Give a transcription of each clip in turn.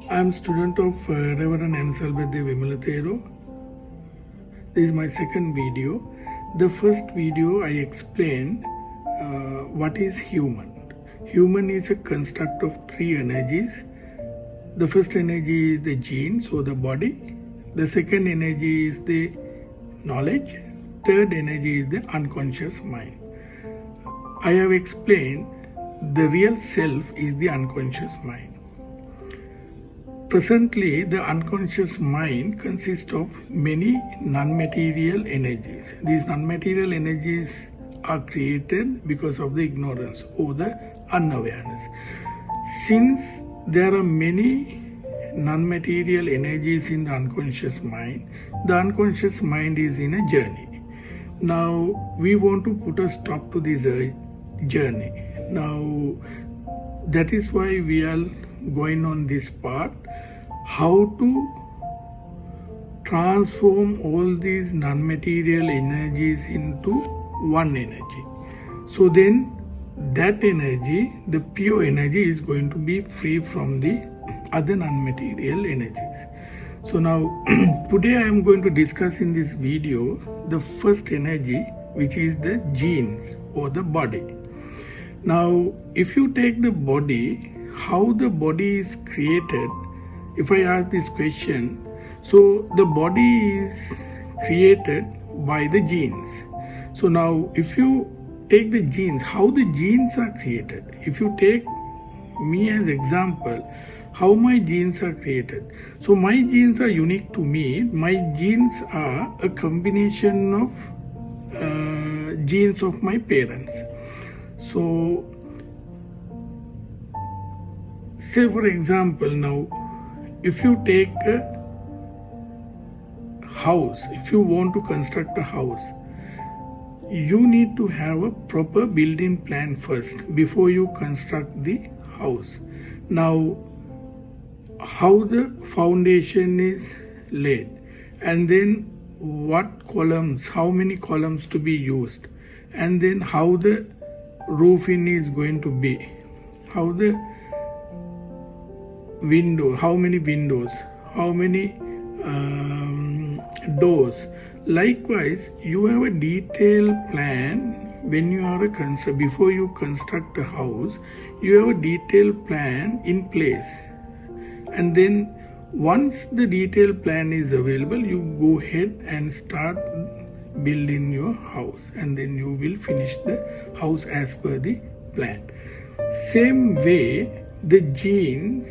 I am student of Reverend Ansalbede Vimalatero. This is my second video. The first video I explained what is human. Human is a construct of three energies. The first energy is the genes or the body. The second energy is the knowledge. Third energy is the unconscious mind. I have explained the real self is the unconscious mind. Presently, the unconscious mind consists of many non-material energies. These non-material energies are created because of the ignorance or the unawareness. Since there are many non-material energies in the unconscious mind is in a journey. Now, we want to put a stop to this journey. Now, that is why we are going on this path, how to transform all these non-material energies into one energy. So then that energy, the pure energy, is going to be free from the other non-material energies. So now today I am going to discuss in this video the first energy, which is the genes or the body. Now if you take the body, how the body is created, if I ask this question, so the body is created by the genes. So now if you take the genes, how the genes are created, if you take me as example, how my genes are created. So my genes are unique to me. My genes are a combination of genes of my parents. So say for example, now if you take a house, if you want to construct a house, you need to have a proper building plan first before you construct the house. Now how the foundation is laid, and then what columns, how many columns to be used, and then how the roofing is going to be, how the window, how many windows, how many doors. Likewise, you have a detailed plan when you are before you construct a house, you have a detailed plan in place. And then once the detailed plan is available, you go ahead and start building your house, and then you will finish the house as per the plan. Same way, the genes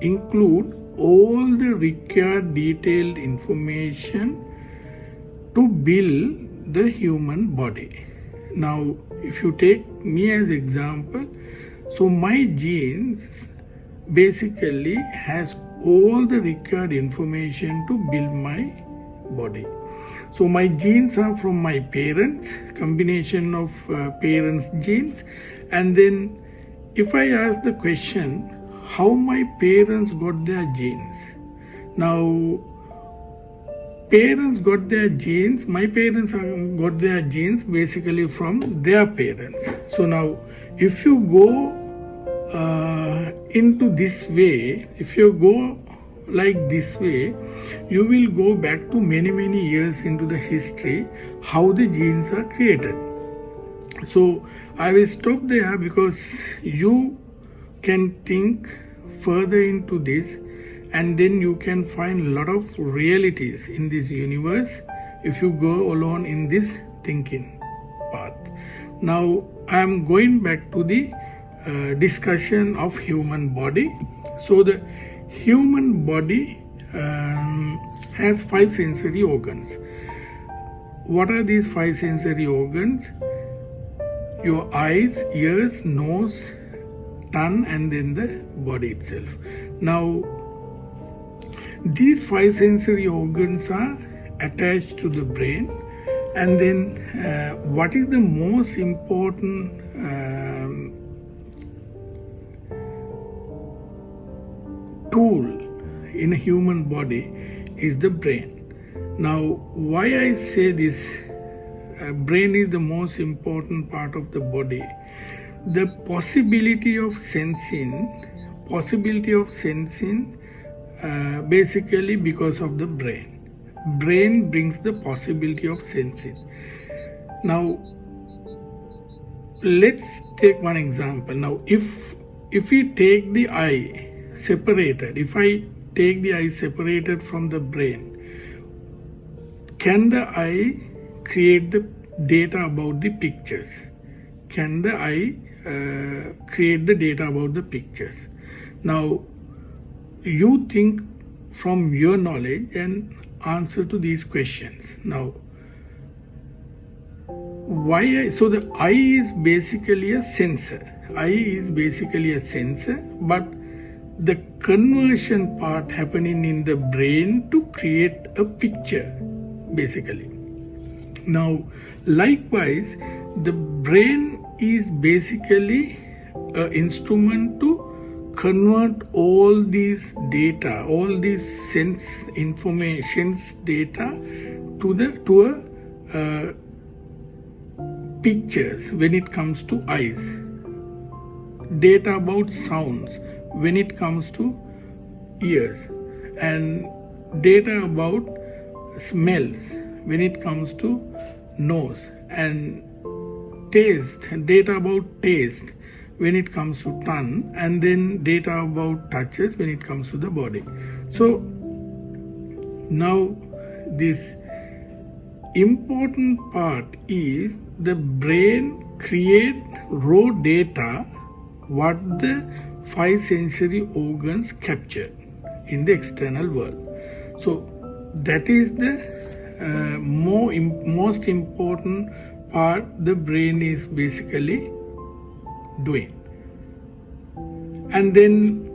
include all the required detailed information to build the human body. Now, if you take me as example, so my genes basically has all the required information to build my body. So my genes are from my parents, combination of parents' genes. And then if I ask the question, how my parents got their genes? Now, parents got their genes, my parents got their genes basically from their parents. So now, if you go into this way, if you go like this way, you will go back to many years into the history, how the genes are created. So I will stop there because you can think further into this, and then you can find a lot of realities in this universe if you go alone in this thinking path. Now I am going back to the discussion of human body. So the human body has 5 sensory organs. What are these 5 sensory organs? Your eyes, ears, nose, tongue, and then the body itself. Now these 5 sensory organs are attached to the brain, and then what is the most important tool in a human body is the brain. Now why I say this, brain is the most important part of the body. The possibility of sensing possibility of sensing basically because of the brain. Brain brings the possibility of sensing. Now, let's take one example. Now, if we take the eye separated, if I take the eye separated from the brain, can the eye create the data about the pictures? Can the eye create the data about the pictures? Now, you think from your knowledge and answer to these questions. Now, so the eye is basically a sensor. Eye is basically a sensor, but the conversion part happening in the brain to create a picture, basically. Now, likewise, the brain is basically an instrument to convert all these data, all these sense informations data to a pictures when it comes to eyes, data about sounds when it comes to ears, and data about smells when it comes to nose, and taste, data about taste when it comes to tongue, and then data about touches when it comes to the body. So now this important part is the brain create raw data what the five sensory organs capture in the external world. So that is the most important part the brain is basically doing. And then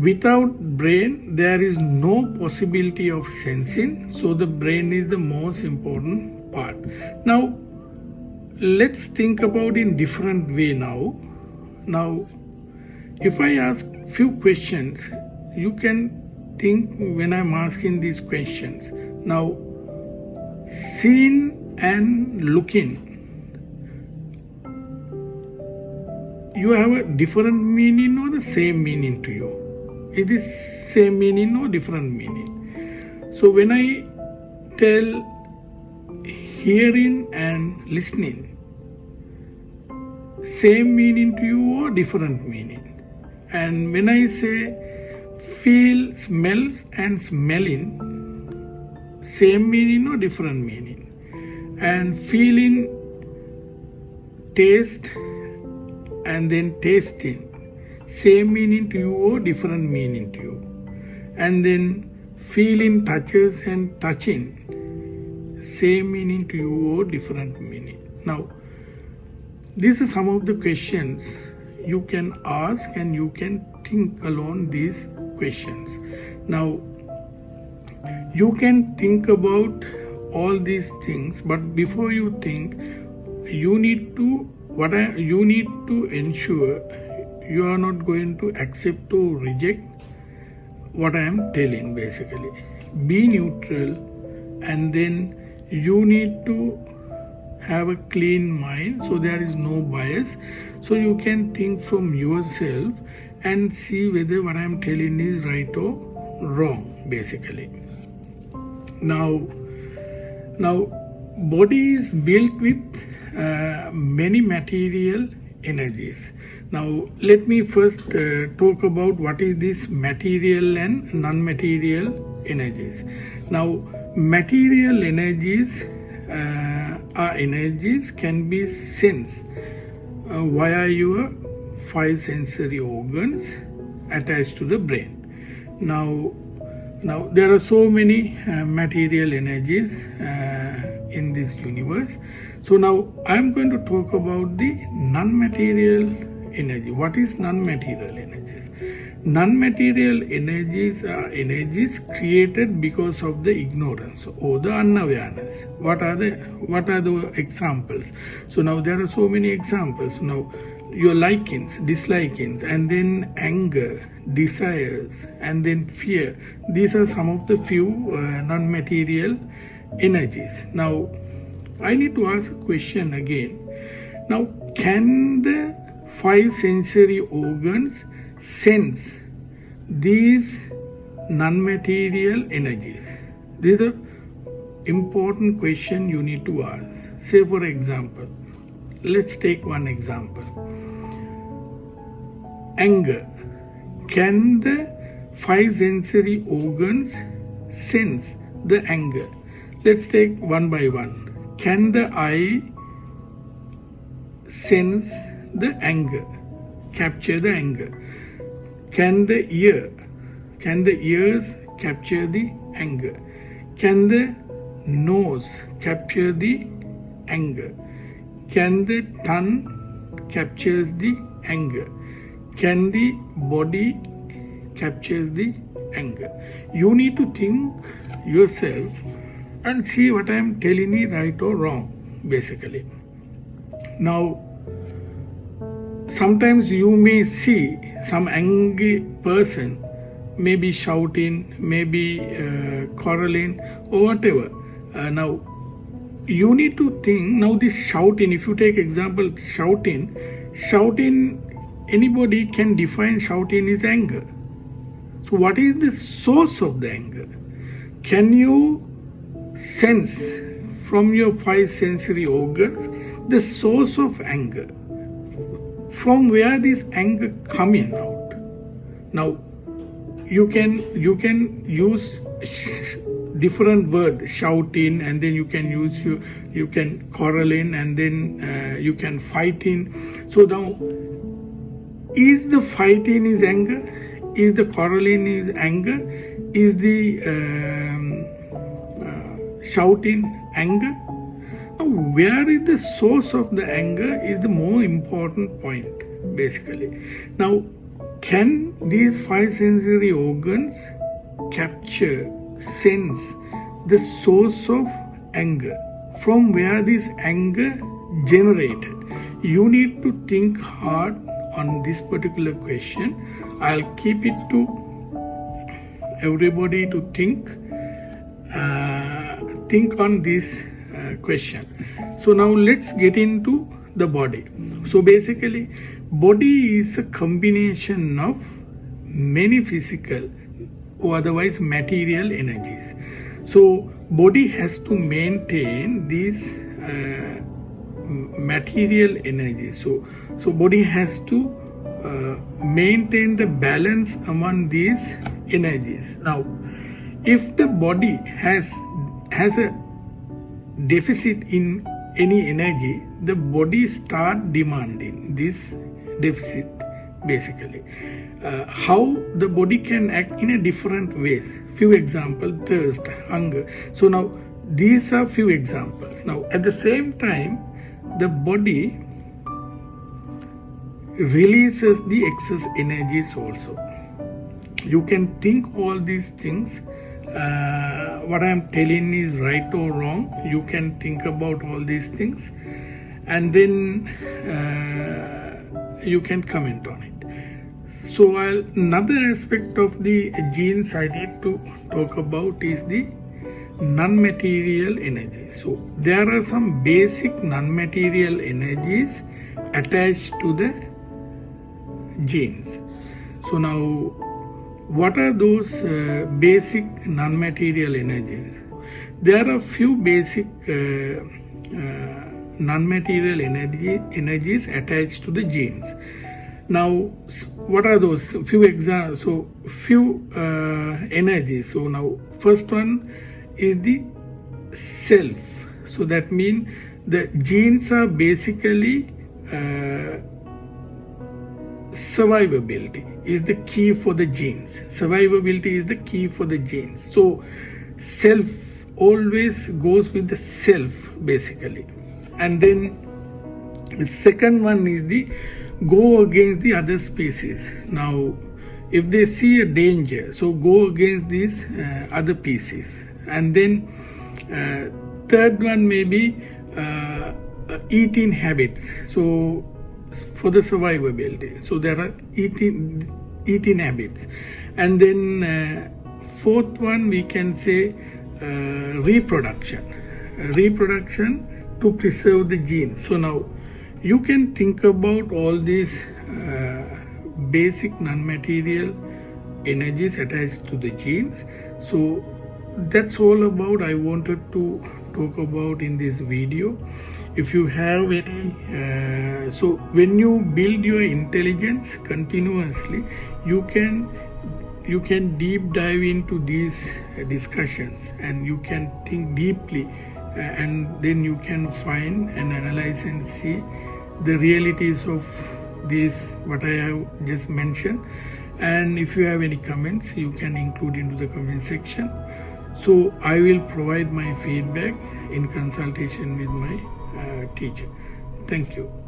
without brain there is no possibility of sensing, so the brain is the most important part. Now let's think about in different way now. Now if I ask few questions, you can think when I'm asking these questions. Now, seeing and looking, you have a different meaning or the same meaning to you? It is same meaning or different meaning? So when I tell hearing and listening, same meaning to you or different meaning? And when I say feel, smells and smelling, same meaning or different meaning? And feeling, taste and then tasting, same meaning to you or different meaning to you? And then feeling, touches and touching, same meaning to you or different meaning? Now, these are some of the questions you can ask and you can think along these questions. Now, you can think about all these things, but before you think, you need to ensure you are not going to accept or reject what I am telling, basically. Be neutral, and then you need to have a clean mind, so there is no bias, so you can think from yourself and see whether what I am telling is right or wrong, basically. Now body is built with many material energies. Now let me first talk about what is this material and non-material energies. Now material energies are energies can be sensed via your five sensory organs attached to the brain. Now there are so many material energies in this universe. So now I am going to talk about the non-material energy. What is non-material energies? Non-material energies are energies created because of the ignorance or the unawareness. What are the examples? So now there are so many examples. Now your likings, dislikings, and then anger, desires, and then fear. These are some of the few non-material energies. Now I need to ask a question again. Now, can the five sensory organs sense these non-material energies? This is the important question you need to ask. Say for example, let's take one example. Anger. Can the five sensory organs sense the anger? Let's take one by one. Can the eye sense the anger, capture the anger? Can the ears capture the anger? Can the nose capture the anger? Can the tongue captures the anger? Can the body captures the anger? You need to think yourself and see what I am telling you right or wrong, basically. Now, sometimes you may see some angry person, maybe shouting, maybe quarreling or whatever. Now, you need to think, now this shouting, if you take example shouting, anybody can define shouting is anger. So what is the source of the anger? Can you sense from your five sensory organs the source of anger? From where this anger coming out? Now you can use different word, shouting, and then you can use you can quarreling, and then you can fighting. So now, is the fighting is anger? Is the quarreling is anger? Is the shouting anger? Now, where is the source of the anger is the more important point, basically. Now, can these five sensory organs capture, sense the source of anger? From where this anger generated? You need to think hard on this particular question. I'll keep it to everybody to think on this question. So now let's get into the body. So basically, body is a combination of many physical or otherwise material energies. So body has to maintain these material energies. So body has to maintain the balance among these energies. Now, if the body has a deficit in any energy, the body start demanding this deficit, basically. How the body can act in a different ways. Few examples: thirst, hunger. So now these are few examples. Now at the same time, the body releases the excess energies also. You can think all these things. What I am telling is right or wrong. You can think about all these things, and then you can comment on it. So another aspect of the genes I need to talk about is the non-material energies. So there are some basic non-material energies attached to the genes. So now, what are those basic non-material energies? There are few basic non-material energies attached to the genes. Now, what are those? Few examples. So, few energies. So now, first one is the self. So that means the genes are basically survivability is the key for the genes. Survivability is the key for the genes. So self always goes with the self, basically. And then the second one is the go against the other species. Now if they see a danger, so go against these other species. And then third one may be eating habits. So for the survivability, so there are eating habits. And then fourth one we can say reproduction to preserve the genes. So now you can think about all these basic non-material energies attached to the genes. So that's all about I wanted to talk about in this video. If you have any so when you build your intelligence continuously, you can deep dive into these discussions, and you can think deeply, and then you can find and analyze and see the realities of this what I have just mentioned. And if you have any comments, you can include into the comment section. So I will provide my feedback in consultation with my teacher. Thank you.